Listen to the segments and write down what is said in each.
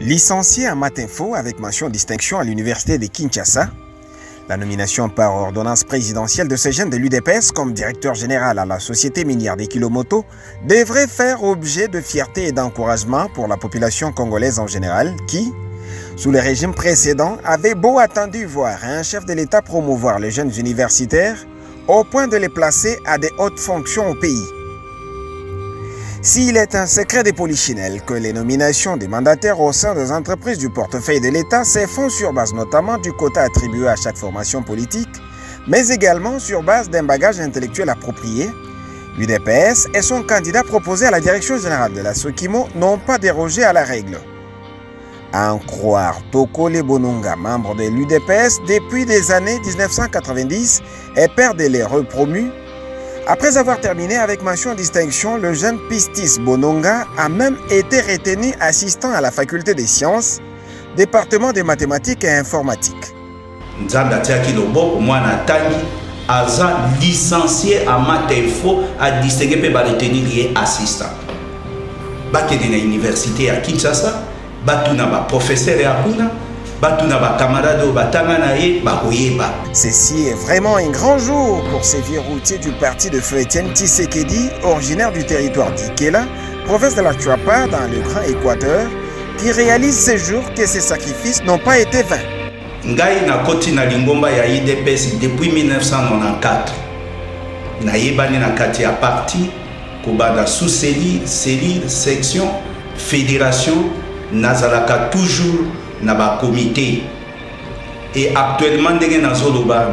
Licencié en maths info avec mention distinction à l'université de Kinshasa, la nomination par ordonnance présidentielle de ce jeune de l'UDPS comme directeur général à la société minière des Kilomoto devrait faire objet de fierté et d'encouragement pour la population congolaise en général qui, sous le régime précédent, avait beau attendu voir un chef de l'État promouvoir les jeunes universitaires au point de les placer à des hautes fonctions au pays. S'il est un secret de polichinelle que les nominations des mandataires au sein des entreprises du portefeuille de l'État se font sur base notamment du quota attribué à chaque formation politique, mais également sur base d'un bagage intellectuel approprié, l'UDPS et son candidat proposé à la direction générale de la Sokimo n'ont pas dérogé à la règle. À en croire Tokole Bononga, membre de l'UDPS depuis des années 1990 et père de l'heureux promu, après avoir terminé avec mention distinction, le jeune Pistis Bononga a même été retenu assistant à la faculté des sciences, département de mathématiques et informatique. Nzambe atiaki loboko mwana tangi aza licencié en maths info a distingué pe ba retenir ye assistant. Bakende na université à Kinshasa, batuna ba professeur ya kuna, batuna ba camarade batanga na ye ba koyeba. Ceci est vraiment un grand jour pour ces vieux routiers du parti de feu Étienne Tshisekedi, originaire du territoire d'Ikela, province de la Chuapa dans le Grand Équateur, qui réalise ces jours que ces sacrifices n'ont pas été vains. Ngai na koti na lingomba ya IDPS depuis 1994. Na yebani na kati ya parti, kobanda sous-cellule, cellule, section, fédération, nazalaka toujours na ba comité. Et actuellement,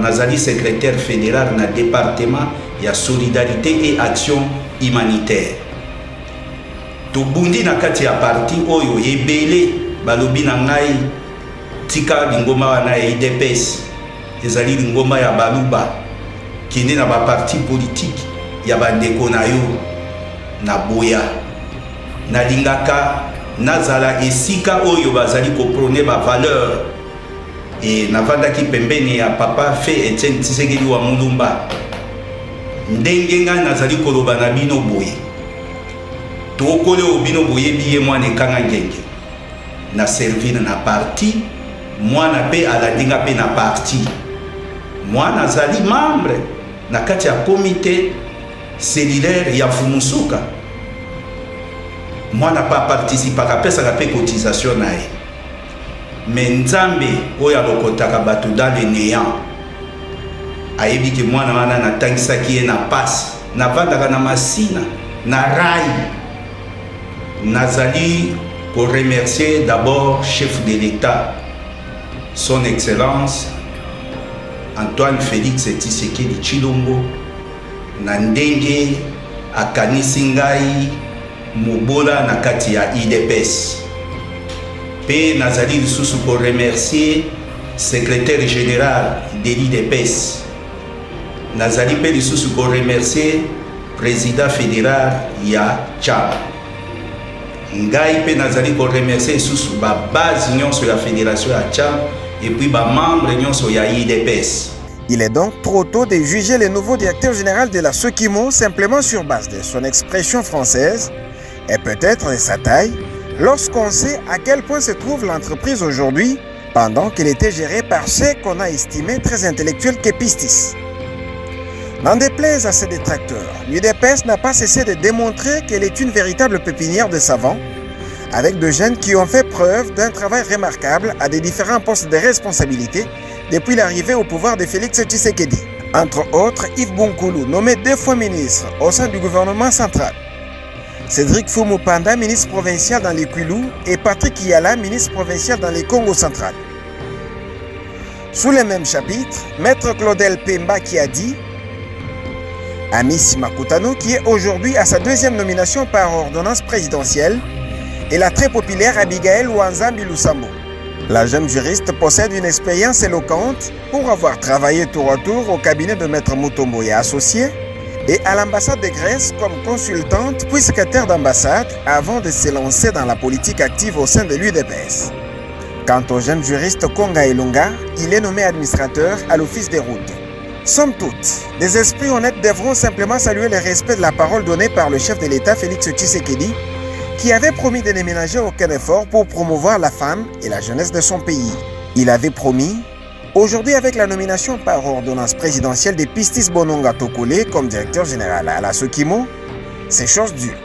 nazali secrétaire fédéral na département ya solidarité et action humanitaire. Tobundi na kati ya parti oyo ebele balobi na ngai tika lingoma wana ya IDPS ezali lingoma ya baluba kende na ba parti politique ya bandeko na yo na boya na lingaka nazala esika oyo bazali koprone ba valeur et navandaki pembeni ya papa fe Etienne Tshisekedi wa Mulumba ndenge nga nazali koloba na bino boye tokole obino boye biye mwana ekanga ngenge na servir na parti mwana pe alandinga pe na parti mwana azali membre na kati ya comité cellulaire ya Fumusuka mwana pa participaka pesaka pe cotisation na ye mais Nzambe oyo alokotaka bato dans le néant ayebi ke mwana wana natangisaki ye na pasi navandaka na masina na rai nazali pour remercier d'abord chef de l'État son excellence Antoine Félix Tshisekedi Tshilombo na ndenge akanisi ngai mobola na kati ya IDPS pe nazali lisusu pour remercier secrétaire général de l'IDPS nazali pe lisusu pour remercier président fédéral ya Tchad ngai pe nazali pour remercier lisusu ba base nyonso ya fédération ya Tchad et puis ba membre nyonso ya IDPS. Il est donc trop tôt de juger le nouveau directeur général de la Sokimo simplement sur base de son expression française et peut-être de sa taille, lorsqu'on sait à quel point se trouve l'entreprise aujourd'hui, pendant qu'elle était gérée par ceux qu'on a estimé très intellectuels que Pistis. N'en déplaise à ses détracteurs, l'UDPS n'a pas cessé de démontrer qu'elle est une véritable pépinière de savants, avec de jeunes qui ont fait preuve d'un travail remarquable à des différents postes de responsabilité depuis l'arrivée au pouvoir de Félix Tshisekedi. Entre autres, Yves Bunkoulou, nommé 2 fois ministre au sein du gouvernement central. Cédric Fumupanda, ministre provincial dans les Kwilu, et Patrick Yala, ministre provincial dans les Congo central. Sous le même chapitre, Maître Claudel Pemba qui a dit Amici Makutano, qui est aujourd'hui à sa 2e nomination par ordonnance présidentielle, et la très populaire Abigail Wanzambi Lusambo. La jeune juriste possède une expérience éloquente pour avoir travaillé tour à tour au cabinet de Maître Mutombo et associé, et à l'ambassade de Grèce comme consultante puis secrétaire d'ambassade avant de se lancer dans la politique active au sein de l'UDPS. Quant au jeune juriste Konga Ilunga, il est nommé administrateur à l'office des routes. Somme toute, des esprits honnêtes devront simplement saluer le respect de la parole donnée par le chef de l'État Félix Tshisekedi, qui avait promis de ne ménager aucun effort pour promouvoir la femme et la jeunesse de son pays. Il avait promis. Aujourd'hui, avec la nomination par ordonnance présidentielle de Pistis Bononga Tokole comme directeur général à la Sokimo, c'est chose due.